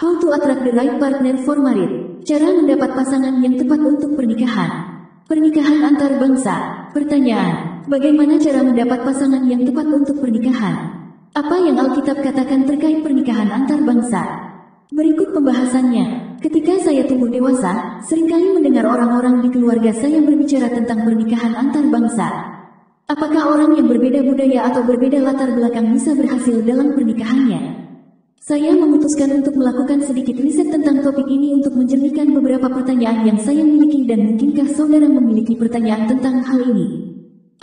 How to attract the right partner for marriage. Cara mendapat pasangan yang tepat untuk pernikahan. Pernikahan antar bangsa. Pertanyaan, bagaimana cara mendapat pasangan yang tepat untuk pernikahan? Apa yang Alkitab katakan terkait pernikahan antar bangsa? Berikut pembahasannya. Ketika saya tumbuh dewasa, seringkali mendengar orang-orang di keluarga saya berbicara tentang pernikahan antar bangsa. Apakah orang yang berbeda budaya atau berbeda latar belakang bisa berhasil dalam pernikahannya? Saya memutuskan untuk melakukan sedikit riset tentang topik ini untuk menjernihkan beberapa pertanyaan yang saya miliki dan mungkinkah saudara memiliki pertanyaan tentang hal ini.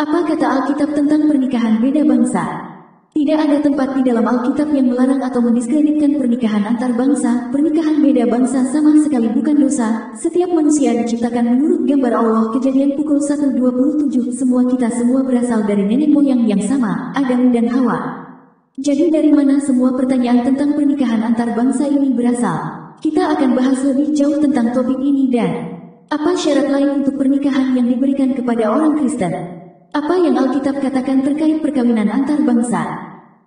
Apa kata Alkitab tentang pernikahan beda bangsa? Tidak ada tempat di dalam Alkitab yang melarang atau mendiskreditkan pernikahan antar bangsa. Pernikahan beda bangsa sama sekali bukan dosa. Setiap manusia diciptakan menurut gambar Allah. Kejadian pukul 1:27. Semua berasal dari nenek moyang yang sama, Adam dan Hawa. Jadi dari mana semua pertanyaan tentang pernikahan antar bangsa ini berasal? Kita akan bahas lebih jauh tentang topik ini dan apa syarat lain untuk pernikahan yang diberikan kepada orang Kristen? Apa yang Alkitab katakan terkait perkawinan antar bangsa?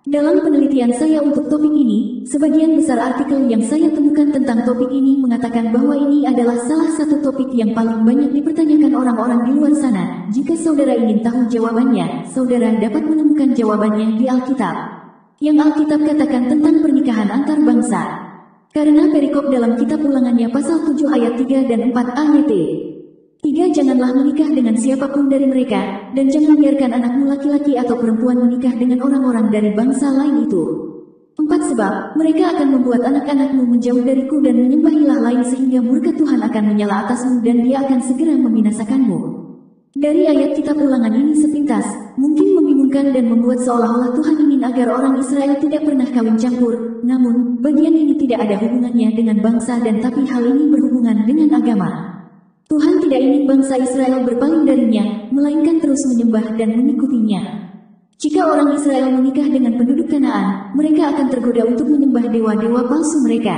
Dalam penelitian saya untuk topik ini, sebagian besar artikel yang saya temukan tentang topik ini mengatakan bahwa ini adalah salah satu topik yang paling banyak dipertanyakan orang-orang di luar sana. Jika saudara ingin tahu jawabannya, saudara dapat menemukan jawabannya di Alkitab. Yang Alkitab katakan tentang pernikahan antar bangsa. Karena perikop dalam kitab Ulangannya pasal 7 ayat 3 dan 4 ayat 3, janganlah menikah dengan siapapun dari mereka, dan jangan biarkan anakmu laki-laki atau perempuan menikah dengan orang-orang dari bangsa lain itu. 4 sebab, mereka akan membuat anak-anakmu menjauh dariku dan menyembahilah lain sehingga murka Tuhan akan menyala atasmu dan dia akan segera membinasakanmu. Dari ayat kitab Ulangan ini sepintas, mungkin membingungkan dan membuat seolah-olah Tuhan ingin agar orang Israel tidak pernah kawin campur. Namun, bagian ini tidak ada hubungannya dengan bangsa dan tapi hal ini berhubungan dengan agama. Tuhan tidak ingin bangsa Israel berpaling darinya, melainkan terus menyembah dan mengikutinya. Jika orang Israel menikah dengan penduduk Kanaan, mereka akan tergoda untuk menyembah dewa-dewa palsu mereka.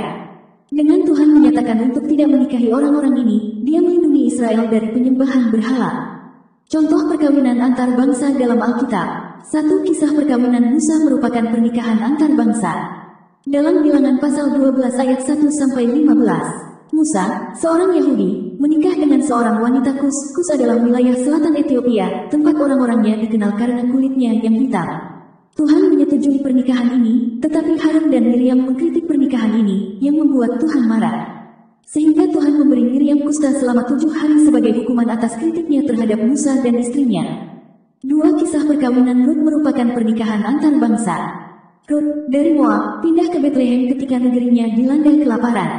Dengan Tuhan menyatakan untuk tidak menikahi orang-orang ini, Dia melindungi Israel dari penyembahan berhala. Contoh perkawinan antar bangsa dalam Alkitab. 1 Kisah perkawinan Musa merupakan pernikahan antar bangsa. Dalam Bilangan pasal 12 ayat 1-15, Musa, seorang Yahudi, menikah dengan seorang wanita Kus. Kus adalah wilayah selatan Ethiopia, tempat orang-orangnya dikenal karena kulitnya yang hitam. Tuhan menyetujui pernikahan ini, tetapi Harun dan Miriam mengkritik pernikahan ini, yang membuat Tuhan marah. Sehingga Tuhan memberi Miriam kusta selama 7 hari sebagai hukuman atas kritiknya terhadap Musa dan istrinya. 2 Kisah perkawinan Rut merupakan pernikahan antar bangsa. Rut, dari Moab, pindah ke Bethlehem ketika negerinya dilanda kelaparan.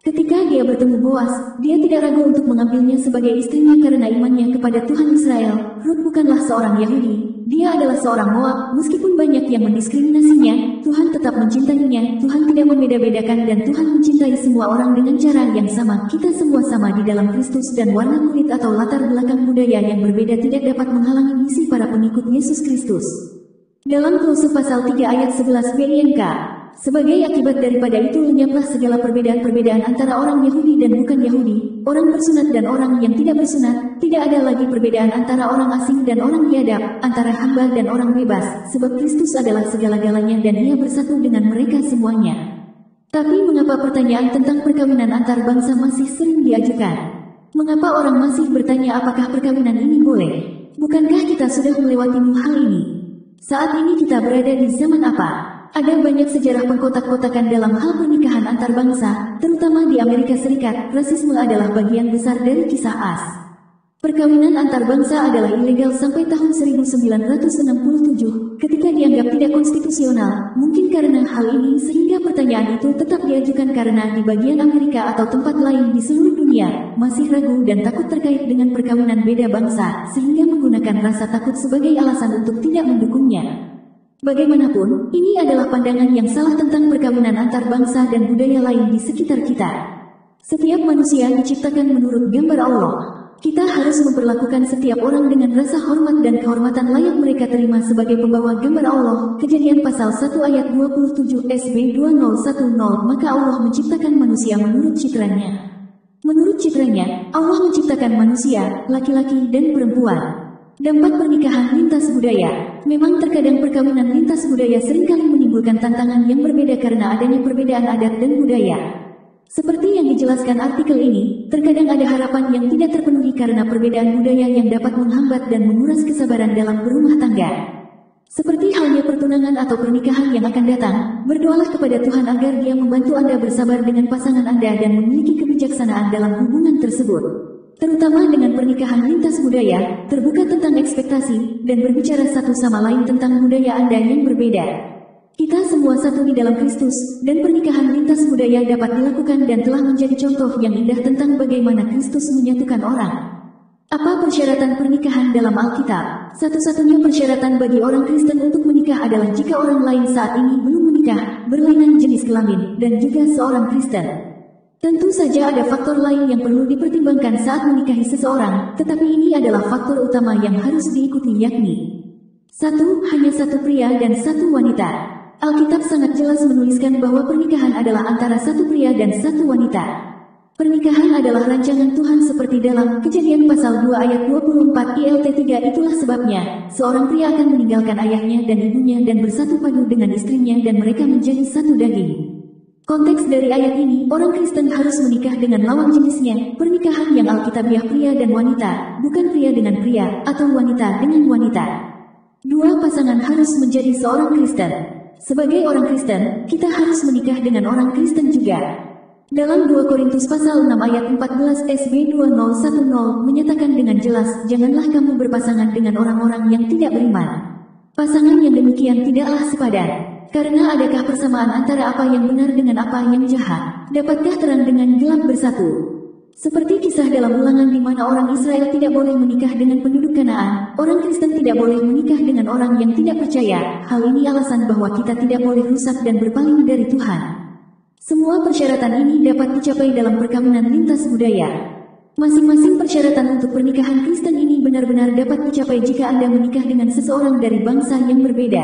Ketika dia bertemu Boas, dia tidak ragu untuk mengambilnya sebagai istrinya karena imannya kepada Tuhan Israel. Rut bukanlah seorang Yahudi. Dia adalah seorang Moab, meskipun banyak yang mendiskriminasinya, Tuhan tetap mencintainya. Tuhan tidak membeda-bedakan dan Tuhan mencintai semua orang dengan cara yang sama. Kita semua sama di dalam Kristus dan warna kulit atau latar belakang budaya yang berbeda tidak dapat menghalangi misi para pengikut Yesus Kristus. Dalam Kolose pasal 3 ayat 11 BINK, sebagai akibat daripada itu lenyaplah segala perbedaan-perbedaan antara orang Yahudi dan bukan Yahudi, orang bersunat dan orang yang tidak bersunat, tidak ada lagi perbedaan antara orang asing dan orang biadab, antara hamba dan orang bebas, sebab Kristus adalah segala-galanya dan Dia bersatu dengan mereka semuanya. Tapi mengapa pertanyaan tentang perkawinan antar bangsa masih sering diajukan? Mengapa orang masih bertanya apakah perkawinan ini boleh? Bukankah kita sudah melewati hal ini? Saat ini kita berada di zaman apa? Ada banyak sejarah pengkotak-kotakan dalam hal pernikahan antar bangsa, terutama di Amerika Serikat. Rasisme adalah bagian besar dari kisah as. Perkawinan antar bangsa adalah ilegal sampai tahun 1967, ketika dianggap tidak konstitusional. Mungkin karena hal ini sehingga pertanyaan itu tetap diajukan karena di bagian Amerika atau tempat lain di seluruh dunia, masih ragu dan takut terkait dengan perkawinan beda bangsa, sehingga menggunakan rasa takut sebagai alasan untuk tidak mendukungnya. Bagaimanapun, ini adalah pandangan yang salah tentang perkawinan antar bangsa dan budaya lain di sekitar kita. Setiap manusia diciptakan menurut gambar Allah. Kita harus memperlakukan setiap orang dengan rasa hormat dan kehormatan layak mereka terima sebagai pembawa gambar Allah. Kejadian pasal 1 ayat 27 SB 2010. Maka Allah menciptakan manusia menurut citranya. Menurut citranya, Allah menciptakan manusia, laki-laki dan perempuan. Dampak pernikahan lintas budaya. Memang terkadang perkawinan lintas budaya seringkali menimbulkan menimbulkan tantangan yang berbeda karena adanya perbedaan adat dan budaya. Seperti yang dijelaskan artikel ini, terkadang ada harapan yang tidak terpenuhi karena perbedaan budaya yang dapat menghambat dan menguras kesabaran dalam berumah tangga. Seperti halnya pertunangan atau pernikahan yang akan datang, berdoalah kepada Tuhan agar Dia membantu Anda bersabar dengan pasangan Anda dan memiliki kebijaksanaan dalam hubungan tersebut. Terutama dengan pernikahan lintas budaya, terbuka tentang ekspektasi, dan berbicara satu sama lain tentang budaya Anda yang berbeda. Kita semua satu di dalam Kristus, dan pernikahan lintas budaya dapat dilakukan dan telah menjadi contoh yang indah tentang bagaimana Kristus menyatukan orang. Apa persyaratan pernikahan dalam Alkitab? Satu-satunya persyaratan bagi orang Kristen untuk menikah adalah jika orang lain saat ini belum menikah, berlainan jenis kelamin, dan juga seorang Kristen. Tentu saja ada faktor lain yang perlu dipertimbangkan saat menikahi seseorang, tetapi ini adalah faktor utama yang harus diikuti yakni 1. Hanya satu pria dan satu wanita. Alkitab sangat jelas menuliskan bahwa pernikahan adalah antara satu pria dan satu wanita. Pernikahan adalah rancangan Tuhan seperti dalam Kejadian pasal 2 ayat 24 ILT 3. Itulah sebabnya, seorang pria akan meninggalkan ayahnya dan ibunya dan bersatu padu dengan istrinya dan mereka menjadi satu daging. Konteks dari ayat ini, orang Kristen harus menikah dengan lawan jenisnya, pernikahan yang alkitabiah pria dan wanita, bukan pria dengan pria, atau wanita dengan wanita. Dua pasangan harus menjadi seorang Kristen. Sebagai orang Kristen, kita harus menikah dengan orang Kristen juga. Dalam 2 Korintus pasal 6 ayat 14 SB 2010 menyatakan dengan jelas, janganlah kamu berpasangan dengan orang-orang yang tidak beriman. Pasangan yang demikian tidaklah sepadan. Karena adakah persamaan antara apa yang benar dengan apa yang jahat? Dapatkah terang dengan gelap bersatu? Seperti kisah dalam Ulangan di mana orang Israel tidak boleh menikah dengan penduduk Kanaan, orang Kristen tidak boleh menikah dengan orang yang tidak percaya. Hal ini alasan bahwa kita tidak boleh rusak dan berpaling dari Tuhan. Semua persyaratan ini dapat dicapai dalam perkawinan lintas budaya. Masing-masing persyaratan untuk pernikahan Kristen ini benar-benar dapat dicapai jika Anda menikah dengan seseorang dari bangsa yang berbeda.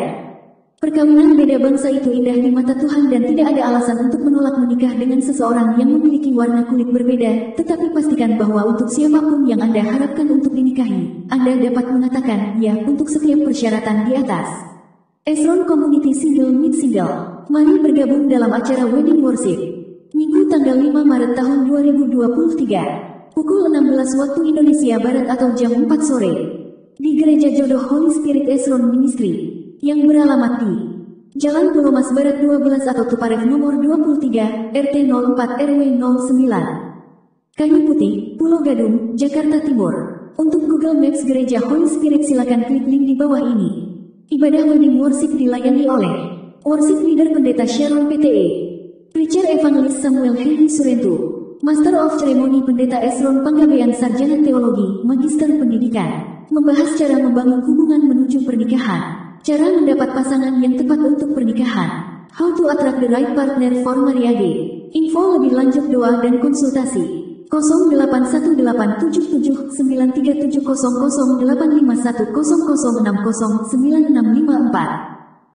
Perkawinan beda bangsa itu indah di mata Tuhan dan tidak ada alasan untuk menolak menikah dengan seseorang yang memiliki warna kulit berbeda, tetapi pastikan bahwa untuk siapapun yang Anda harapkan untuk dinikahi, Anda dapat mengatakan ya untuk setiap persyaratan di atas. Esron Community Single Meet Single. Mari bergabung dalam acara Wedding Worship. Minggu tanggal 5 Maret tahun 2023. Pukul 16 waktu Indonesia Barat atau jam 4 sore. Di Gereja Jodoh Holy Spirit Esron Ministry. Yang beralamat di Jalan Pulau Mas Barat 12 atau Tuparef nomor 23, RT 04 RW 09. Kayu Putih, Pulau Gadung, Jakarta Timur. Untuk Google Maps Gereja Holy Spirit silakan klik link di bawah ini. Ibadah Wedding Worship dilayani oleh Worship Leader Pendeta Sharon PTE, Preacher Evangelist Samuel Henry Surentu, Master of Ceremony Pendeta Esron Panggabean Sarjana Teologi, Magister Pendidikan, membahas cara membangun hubungan menuju pernikahan, cara mendapat pasangan yang tepat untuk pernikahan, how to attract the right partner for marriage, info lebih lanjut doa dan konsultasi. 081877937008510060609654